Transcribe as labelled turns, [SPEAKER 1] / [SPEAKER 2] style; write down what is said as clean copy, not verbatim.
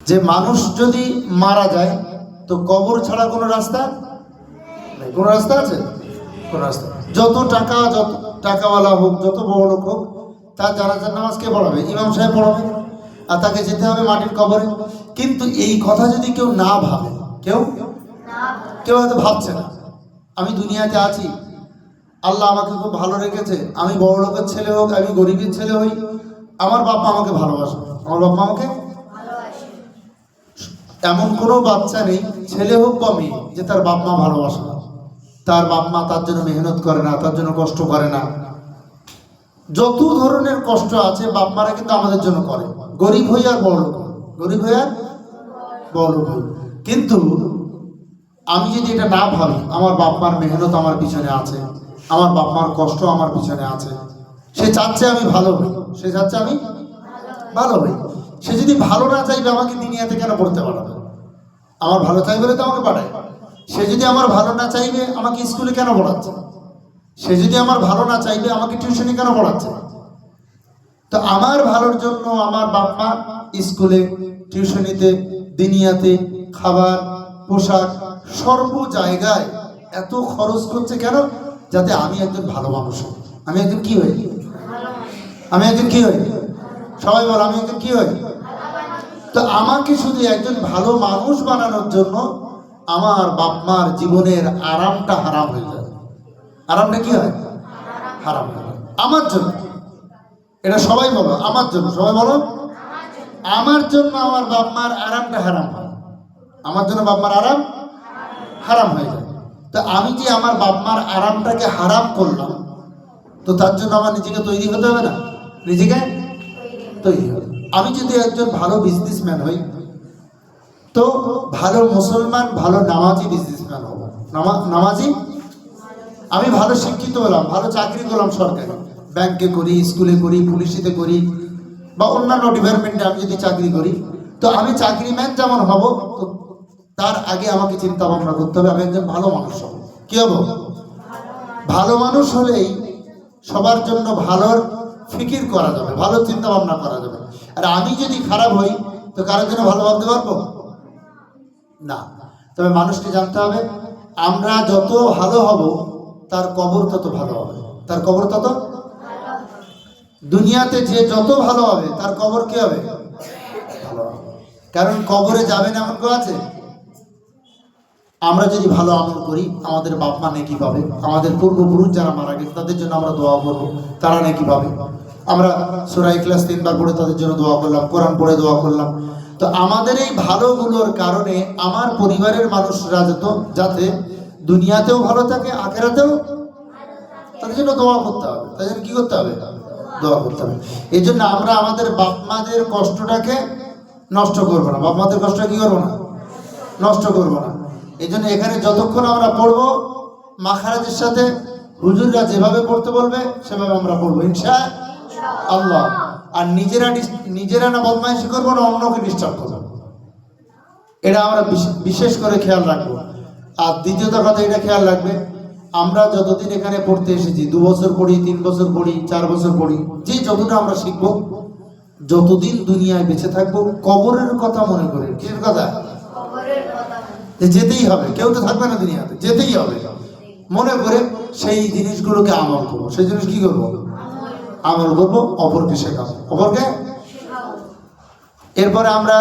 [SPEAKER 1] যে মানুষ যদি মারা যায় তো কবর ছাড়া কোনো রাস্তা নেই। কোনো রাস্তা আছে? কোনো রাস্তা। যত টাকাওয়ালা হোক, যত বড় লোক হোক, তার জানাজার নামাজ কে পড়াবে? ইমাম সাহেব পড়াবে, আর তাকে যেতে হবে মাটির কবরে। কিন্তু এই কথা যদি কেউ না ভাবে, কেউ হয়তো ভাবছে না, আমি দুনিয়াতে আছি, আল্লাহ আমাকে খুব ভালো রেখেছে, আমি বড় লোকের ছেলে হোক, আমি গরিবের ছেলে হই, আমার বাপ মা আমাকে ভালোবাসে, আমার বাপ মা আমাকে এমন কোনো বাচ্চা নেই, ছেলে হোক বা মেয়ে, যে তার বাপ মা ভালোবাসে না, তার বাপ মা তার জন্য মেহনত করে না, তার জন্য কষ্ট করে না। যত ধরনের কষ্ট আছে বাপ মারা কিন্তু আমাদের জন্য করে, গরিব হই আর বড় লোক, গরিব হই আর বড় লোক হই। কিন্তু আমি যদি এটা না ভাবি, আমার বাপ মার মেহনত আমার পিছনে আছে, আমার বাপ মার কষ্ট আমার পিছনে আছে, সে চাচ্ছে আমি ভালো হই, সে চাচ্ছে আমি ভালো হই। সে যদি ভালো না চাইবে আমাকে দুনিয়াতে কেন পড়তে পাঠাবে? আমার ভালো চাইবে বলে তো আমাকে পাঠায়। সে যদি আমার ভালো না চাইবে আমাকে স্কুলে কেন পড়াচ্ছে? সে যদি আমার ভালো না চাইবে আমাকে টিউশনি কেন পড়াচ্ছে? তো আমার ভালোর জন্য আমার বাপ মা স্কুলে, টিউশনিতে, দুনিয়াতে, খাবার, পোশাক, সর্ব জায়গায় এত খরচ করছে কেন? যাতে আমি একজন ভালো মানুষ হই। আমি একজন কি হই? আমি একজন কি হই? সবাই বল, আমি একজন কি হই? তো আমাকে শুধু একজন ভালো মানুষ বানানোর জন্য আমার বাপ মার জীবনের আরামটা হারাম হয়ে যায়। আরামটা কি হয়? হারাম হয়ে যায় আমার জন্য। এটা সবাই বলো, আমার জন্য। সবাই বলো, আমার জন্য আমার বাপ মার আরামটা হারাম হয়। আমার জন্য বাপ মার আরাম হারাম হয়ে যায়। তো আমি যে আমার বাপ মার আরামটাকে হারাম করলাম, তো তার জন্য আমার নিজেকে তৈরি হতে হবে না? নিজেকে তৈরি হবে। আমি যদি একজন ভালো বিজনেসম্যান হই, তো ভালো মুসলমান, ভালো নামাজি বিজনেসম্যান হব। নামাজি, আমি ভালো শিক্ষিত হলাম, ভালো চাকরি করলাম, সরকারি ব্যাংকে করি, স্কুলে করি, পুলিশিতে করি, বা অন্যান্য ডিপার্টমেন্টে আমি যদি চাকরি করি, তো আমি চাকরিম্যান যেমন হব, তো তার আগে আমাকে চিন্তা ভাবনা করতে হবে আমি একজন ভালো মানুষ হব। কি হব? ভালো মানুষ হলেই সবার জন্য ভালোর ফিকির করা যাবে, ভালো চিন্তা ভাবনা করা যাবে। আর আমি যদি খারাপ হই, তো কারোর জন্য ভালো ভাবতে পারবো না। তবে মানুষকে জানতে হবে, আমরা যত ভালো হব তার কবর তত ভালো হবে, তার কবর তত। দুনিয়াতে যে যত ভালো হবে তার কবর কি হবে? ভালো হবে। কারণ কবরে যাবে না এমন কেউ আছে? আমরা যদি ভালো আমল করি আমাদের বাপ মা নেকি পাবে, আমাদের পূর্বপুরুষ যারা মারা গেছে তাদের জন্য আমরা দোয়া করবো, তারা নেকি পাবে। আমরা সূরা ইখলাস 3 বার পড়ে তাদের জন্য দোয়া করলাম, কোরআন পড়ে দোয়া করলাম। তো আমাদের এই ভালোগুলোর কারণে আমার পরিবারের মানুষরা যাতে দুনিয়াতেও ভালো থাকে, আখেরাতেও, তাদের জন্য দোয়া করতে হবে। তাদের জন্য কি করতে হবে? দোয়া করতে হবে। এই জন্য আমরা আমাদের বাপ মাদের কষ্টটাকে নষ্ট করবো না। বাপ মাদের কষ্ট কি করবো না? নষ্ট করবো না। এই জন্য এখানে যতক্ষণ আমরা পড়বো, মাখারাজের সাথে হুজুররা যেভাবে পড়তে বলবে সেভাবে আমরা পড়বো ইনশাআল্লাহ। আর নিজেরা না বদমাইশি করবো, না অন্যকে ডিস্টার্ব করবো। এটা আমরা বিশেষ করে খেয়াল রাখবো। আর দ্বিতীয়ত কথা এটা খেয়াল রাখবে, আমরা যতদিন এখানে পড়তে এসেছি, 2 বছর পড়ি, 3 বছর পড়ি, 4 বছর পড়ি, যে যতটা আমরা শিখবো, যতদিন দুনিয়ায় বেঁচে থাকবো, কবরের কথা মনে করে। কিসের কথা? যেতেই হবে, কেউ তো থাকবে না দুনিয়াতে, যেতেই হবে মনে করে সেই জিনিসগুলোকে আমল করবো। সেই জিনিস কি করবো? আমল করবো, অপরকে শেখাবো, অপরকে। এরপরে আমরা